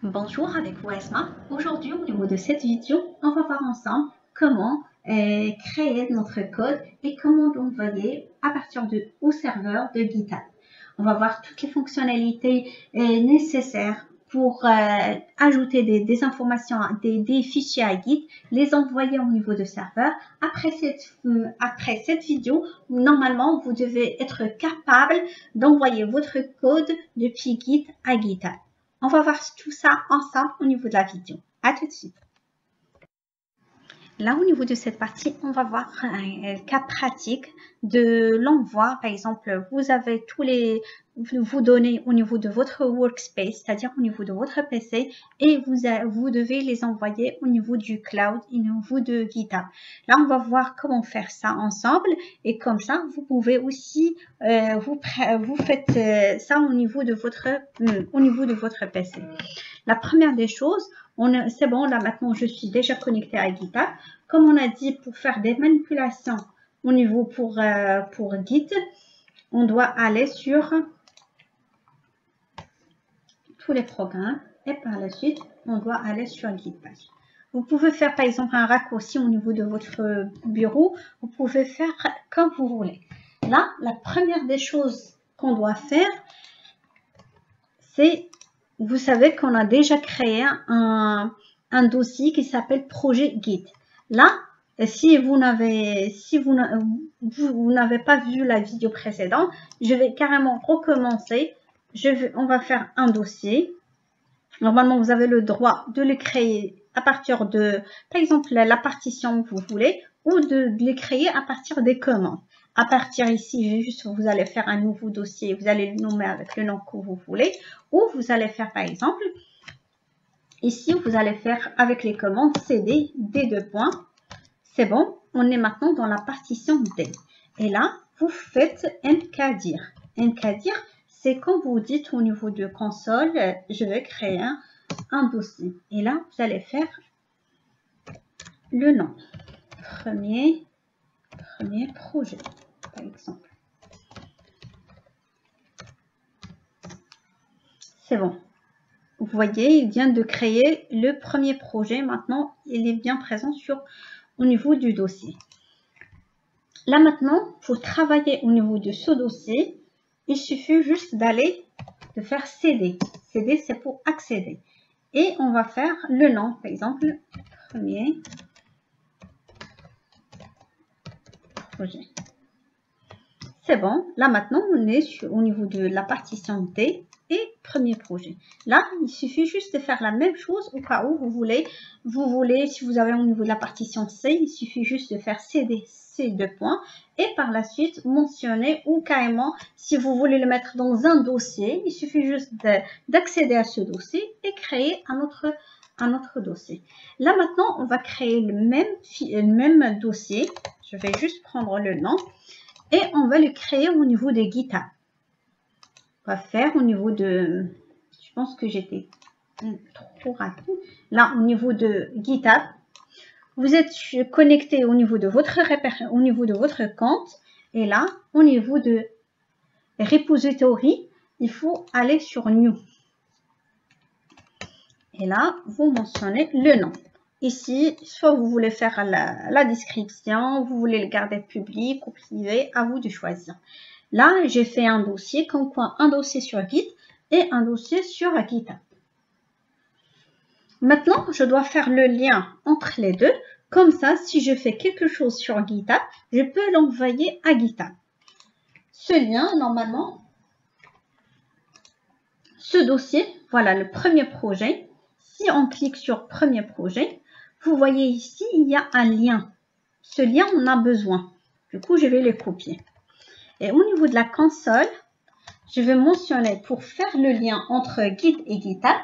Bonjour, avec vous Esma. Aujourd'hui, au niveau de cette vidéo, on va voir ensemble comment créer notre code et comment l'envoyer à partir au serveur de GitHub. On va voir toutes les fonctionnalités nécessaires pour ajouter des informations, des fichiers à Git, les envoyer au niveau de serveur. Après cette vidéo, normalement, vous devez être capable d'envoyer votre code depuis Git à GitHub. On va voir tout ça ensemble au niveau de la vidéo. À tout de suite. Là, au niveau de cette partie, on va voir un cas pratique de l'envoi. Par exemple, vous avez vous données au niveau de votre workspace, c'est-à-dire au niveau de votre PC, et vous devez les envoyer au niveau du cloud, au niveau de GitHub. Là, on va voir comment faire ça ensemble, et comme ça, vous pouvez aussi, vous faites ça au niveau de votre PC. La première des choses, c'est bon, là maintenant je suis déjà connectée à GitHub. Comme on a dit, pour faire des manipulations au niveau pour Git, on doit aller sur tous les programmes et par la suite, on doit aller sur Git Bash. Vous pouvez faire par exemple un raccourci au niveau de votre bureau. Vous pouvez faire comme vous voulez. Là, la première des choses qu'on doit faire, c'est, vous savez qu'on a déjà créé un dossier qui s'appelle projet Git. Là, si vous n'avez pas vu la vidéo précédente, je vais carrément recommencer. On va faire un dossier. Normalement, vous avez le droit de le créer à partir de, par exemple, la partition que vous voulez, ou de les créer à partir des commandes. À partir ici, juste vous allez faire un nouveau dossier, vous allez le nommer avec le nom que vous voulez, ou vous allez faire par exemple, ici vous allez faire avec les commandes cd, d2 points. C'est bon, on est maintenant dans la partition D. Et là, vous faites mkdir. Mkdir, c'est quand vous dites au niveau de console, je vais créer un dossier. Et là, vous allez faire le nom. Premier projet, par exemple. C'est bon. Vous voyez, il vient de créer le premier projet. Maintenant, il est bien présent au niveau du dossier. Là maintenant, pour travailler au niveau de ce dossier, il suffit juste de faire CD. CD, c'est pour accéder. Et on va faire le nom, par exemple, premier projet. C'est bon. Là maintenant, on est au niveau de la partition D et premier projet. Là, il suffit juste de faire la même chose au cas où vous voulez, si vous avez au niveau de la partition C, il suffit juste de faire CD, C2 points, et par la suite mentionner, ou carrément, si vous voulez le mettre dans un dossier, il suffit juste d'accéder à ce dossier et créer un autre dossier. Là maintenant, on va créer le même dossier. Je vais juste prendre le nom. Et on va le créer au niveau de GitHub. On va faire au niveau de... Je pense que j'étais trop rapide. Là, au niveau de GitHub, vous êtes connecté au niveau de votre compte. Et là, au niveau de repository, il faut aller sur New. Et là, vous mentionnez le nom. Ici, soit vous voulez faire la description, vous voulez le garder public ou privé, à vous de choisir. Là, j'ai fait un dossier, comme quoi un dossier sur Git et un dossier sur GitHub. Maintenant, je dois faire le lien entre les deux. Comme ça, si je fais quelque chose sur GitHub, je peux l'envoyer à GitHub. Ce lien, normalement, ce dossier, voilà le premier projet. Si on clique sur premier projet, vous voyez ici, il y a un lien. Ce lien, on a besoin. Du coup, je vais le copier. Et au niveau de la console, je vais mentionner pour faire le lien entre Git et GitHub,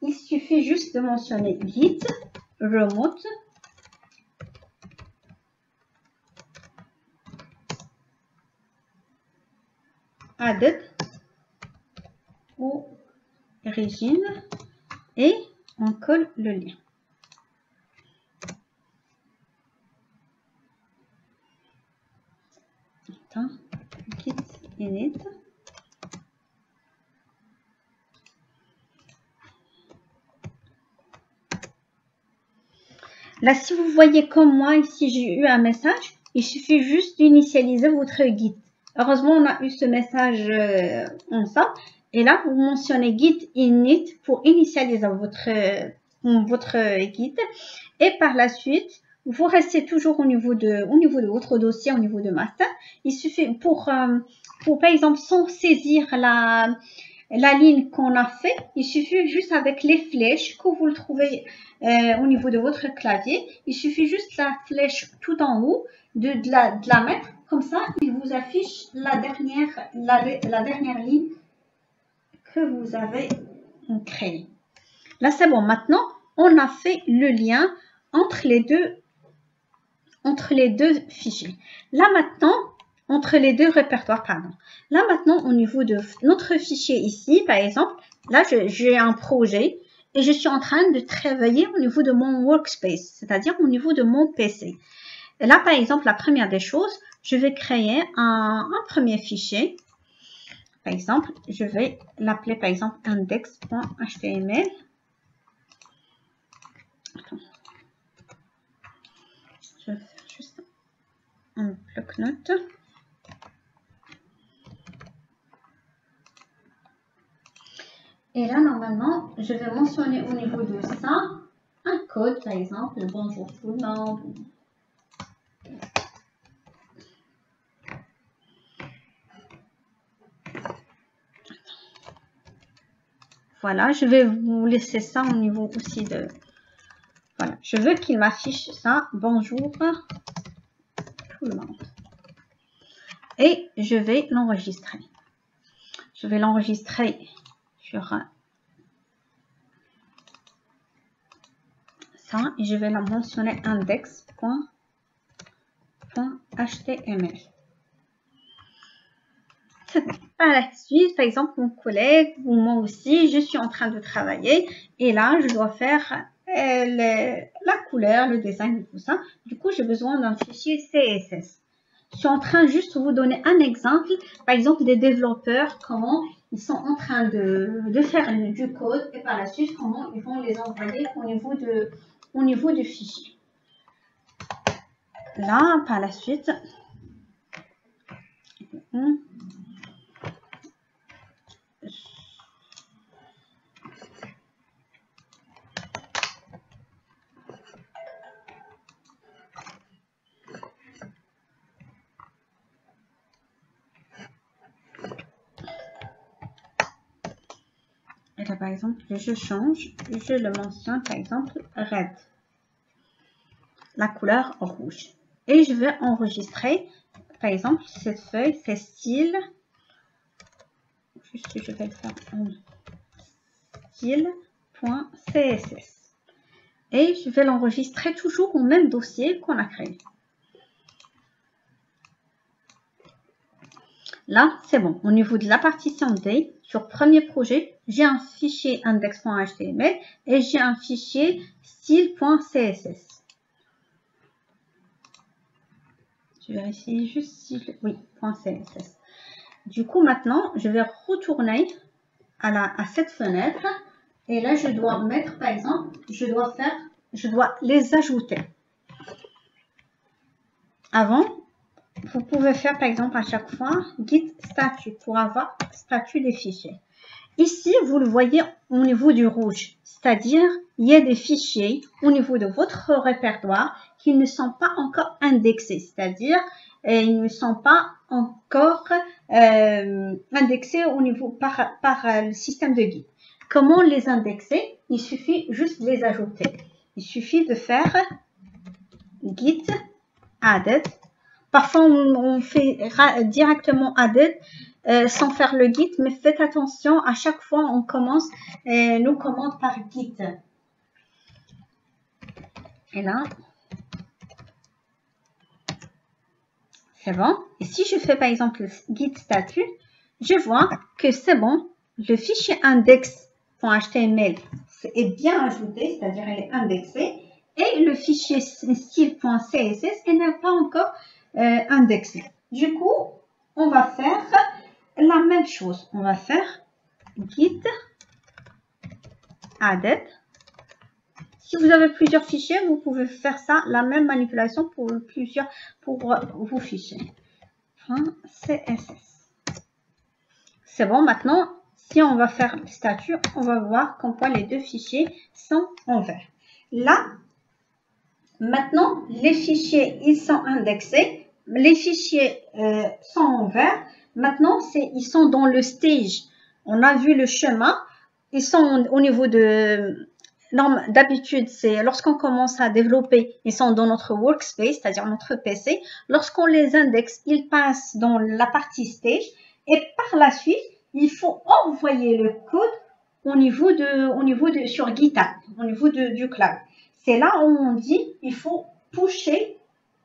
il suffit juste de mentionner Git remote added origin et on colle le lien. Attends, Git init. Là, si vous voyez comme moi, ici, j'ai eu un message. Il suffit juste d'initialiser votre guide. Heureusement, on a eu ce message en ça. Et là, vous mentionnez git init pour initialiser votre guide. Et par la suite, vous restez toujours au niveau de votre dossier, au niveau de master. Il suffit pour par exemple, sans saisir la ligne qu'on a fait, il suffit juste avec les flèches que vous le trouvez au niveau de votre clavier. Il suffit juste la flèche tout en haut de la mettre. Comme ça, il vous affiche la dernière ligne que vous avez créée. Là, c'est bon. Maintenant, on a fait le lien entre les deux fichiers. Là, maintenant, entre les deux répertoires, pardon. Là, maintenant, au niveau de notre fichier ici, par exemple, là, j'ai un projet et je suis en train de travailler au niveau de mon workspace, c'est-à-dire au niveau de mon PC. Et là, par exemple, la première des choses, je vais créer un premier fichier. Par exemple, je vais l'appeler, par exemple, index.html. Je vais faire juste un bloc-notes. Et là, normalement, je vais mentionner au niveau de ça un code, par exemple, bonjour tout le monde. Voilà, je vais vous laisser ça au niveau aussi de... Voilà, je veux qu'il m'affiche ça, bonjour tout le monde. Et je vais l'enregistrer. Je vais l'enregistrer sur ça et je vais la mentionner index.html. Par la suite, par exemple, mon collègue ou moi aussi, je suis en train de travailler et là, je dois faire la couleur, le design et tout ça. Du coup, j'ai besoin d'un fichier CSS. Je suis en train juste de vous donner un exemple, par exemple, des développeurs, comment ils sont en train de faire du code et par la suite, comment ils vont les envoyer au niveau du fichier. Là, par la suite, et là, par exemple, je change, je le mentionne, par exemple, red, la couleur rouge. Et je vais enregistrer, par exemple, cette feuille, c'est style, juste je vais le faire en style.css. Et je vais l'enregistrer toujours au même dossier qu'on a créé. Là, c'est bon. Au niveau de la partition D, sur premier projet, j'ai un fichier index.html et j'ai un fichier style.css. Je vérifie juste si... Oui, .css. Du coup, maintenant, je vais retourner à cette fenêtre. Et là, je dois mettre, par exemple, je dois les ajouter. Avant, vous pouvez faire, par exemple, à chaque fois, git statut pour avoir statut des fichiers. Ici, vous le voyez au niveau du rouge, c'est-à-dire il y a des fichiers au niveau de votre répertoire qui ne sont pas encore indexés, c'est-à-dire ils ne sont pas encore indexés au niveau par le système de guide. Comment les indexer? Il suffit juste de les ajouter. Il suffit de faire git added. Parfois, on fait directement added sans faire le git, mais faites attention, à chaque fois, on commence nos commandes par git. Et là, c'est bon. Et si je fais par exemple git statut, je vois que c'est bon. Le fichier index.html est bien ajouté, c'est-à-dire elle est indexée. Et le fichier style.css n'est pas encore indexé. Du coup, on va faire la même chose. On va faire git added Si vous avez plusieurs fichiers, vous pouvez faire ça, la même manipulation pour vos fichiers. CSS. C'est bon, maintenant, si on va faire le statut, on va voir comme quoi les deux fichiers sont en vert. Là, maintenant, les fichiers, ils sont indexés. Les fichiers sont en vert. Maintenant, ils sont dans le stage. On a vu le chemin. Ils sont au niveau de... D'habitude, c'est lorsqu'on commence à développer, ils sont dans notre workspace, c'est-à-dire notre PC. Lorsqu'on les indexe, ils passent dans la partie stage. Et par la suite, il faut envoyer le code sur GitHub, au niveau du cloud. C'est là où on dit, il faut pusher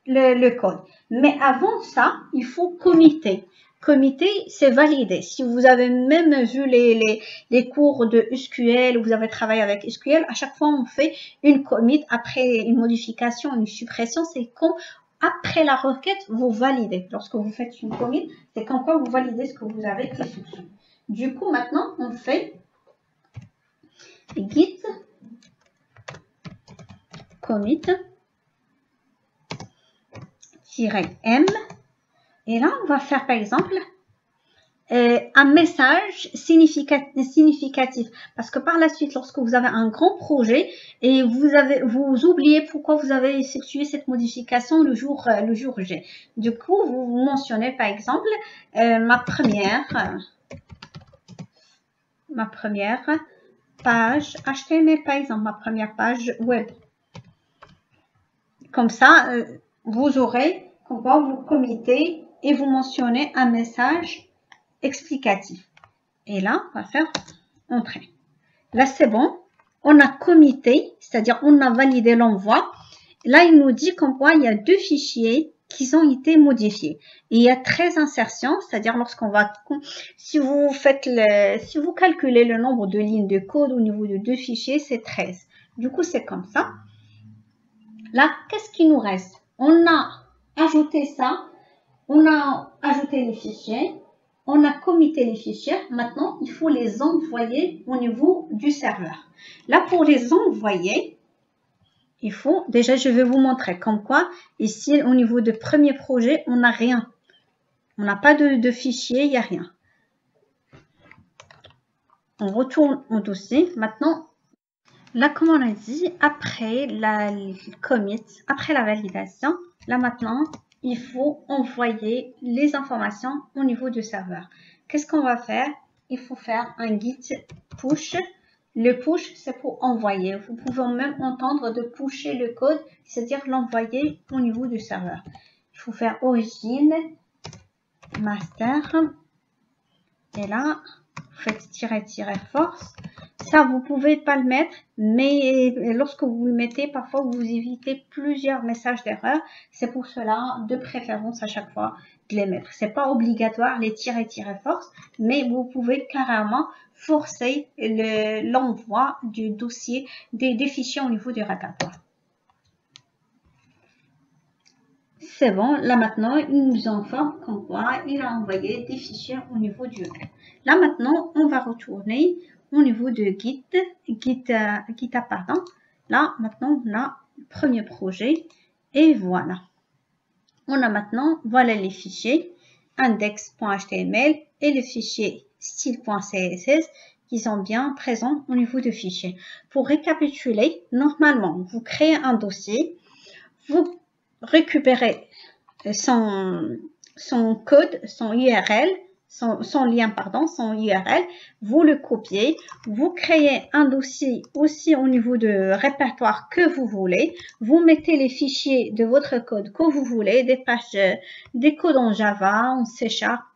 le code. Mais avant ça, il faut committer. Committer, c'est valider. Si vous avez même vu les cours de SQL, vous avez travaillé avec SQL, à chaque fois on fait une commit après une modification, une suppression, c'est quand après la requête, vous validez. Lorsque vous faites une commit, c'est quand vous validez ce que vous avez effectué. Du coup, maintenant, on fait git commit -m et là, on va faire par exemple un message significatif parce que par la suite, lorsque vous avez un grand projet et vous oubliez pourquoi vous avez effectué cette modification le jour G. Du coup, vous mentionnez par exemple ma première page HTML, par exemple, ma première page web. Comme ça, vous aurez, comme quoi vous committez et vous mentionnez un message explicatif. Et là, on va faire entrer. Là, c'est bon. On a commité, c'est-à-dire on a validé l'envoi. Là, il nous dit comme quoi il y a deux fichiers qui ont été modifiés. Et il y a 13 insertions, c'est-à-dire lorsqu'on va, si vous calculez le nombre de lignes de code au niveau de deux fichiers, c'est 13. Du coup, c'est comme ça. Là, qu'est-ce qui nous reste? On a ajouté ça, on a ajouté les fichiers, on a commité les fichiers. Maintenant, il faut les envoyer au niveau du serveur. Là, pour les envoyer, il faut, déjà, je vais vous montrer comme quoi, ici, au niveau de premier projet, on n'a rien. On n'a pas de fichier, il n'y a rien. On retourne au dossier. Maintenant, là, comme on a dit, après la commit, après la validation, là maintenant, il faut envoyer les informations au niveau du serveur. Qu'est-ce qu'on va faire? Il faut faire un git push. Le push, c'est pour envoyer. Vous pouvez même entendre de pusher le code, c'est-à-dire l'envoyer au niveau du serveur. Il faut faire origine, master, et là, vous faites -force. Ça, vous pouvez pas le mettre, mais lorsque vous le mettez, parfois vous évitez plusieurs messages d'erreur. C'est pour cela, de préférence à chaque fois, de les mettre. C'est pas obligatoire les -force, mais vous pouvez carrément forcer l'envoi du dossier des fichiers au niveau du répertoire. C'est bon, là maintenant, il nous informe comme quoi il a envoyé des fichiers au niveau du web. Là maintenant, on va retourner au niveau de GitHub, pardon. Là maintenant, on a le premier projet et voilà. On a maintenant, voilà les fichiers index.html et le fichier style.css qui sont bien présents au niveau de fichiers. Pour récapituler, normalement, vous créez un dossier, vous récupérez son code, son URL, son lien, pardon, son URL, vous le copiez, vous créez un dossier aussi au niveau de répertoire que vous voulez, vous mettez les fichiers de votre code que vous voulez, des pages, des codes en Java, en C#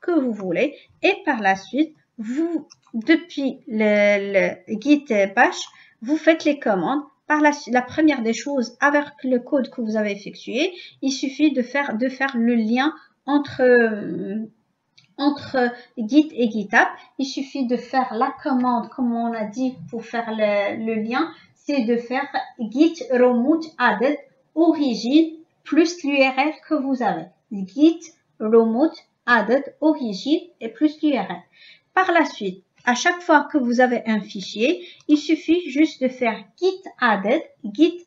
que vous voulez, et par la suite, vous, depuis le Git bash, vous faites les commandes. Par la première des choses, avec le code que vous avez effectué, il suffit de faire le lien entre Git et GitHub. Il suffit de faire la commande, comme on a dit, pour faire le lien, c'est de faire git remote added origine plus l'URL que vous avez. Git remote added origine et plus l'URL. Par la suite, à chaque fois que vous avez un fichier, il suffit juste de faire git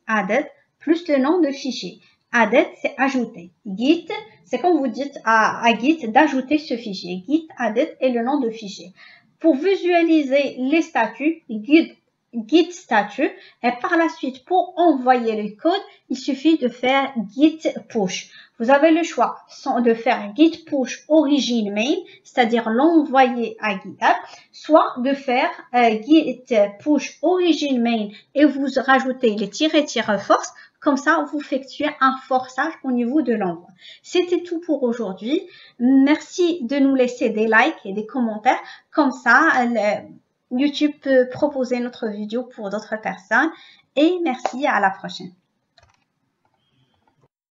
added plus le nom de fichier. Added, c'est ajouter. Git, c'est quand vous dites à Git d'ajouter ce fichier. Git added est le nom de fichier. Pour visualiser les statuts, git statut, et par la suite, pour envoyer le code, il suffit de faire git push. Vous avez le choix de faire git push origin main, c'est-à-dire l'envoyer à GitHub, soit de faire git push origin main et vous rajoutez les --force. Comme ça, vous effectuez un forçage au niveau de l'envoi. C'était tout pour aujourd'hui. Merci de nous laisser des likes et des commentaires. Comme ça, YouTube peut proposer notre vidéo pour d'autres personnes. Et merci, à la prochaine.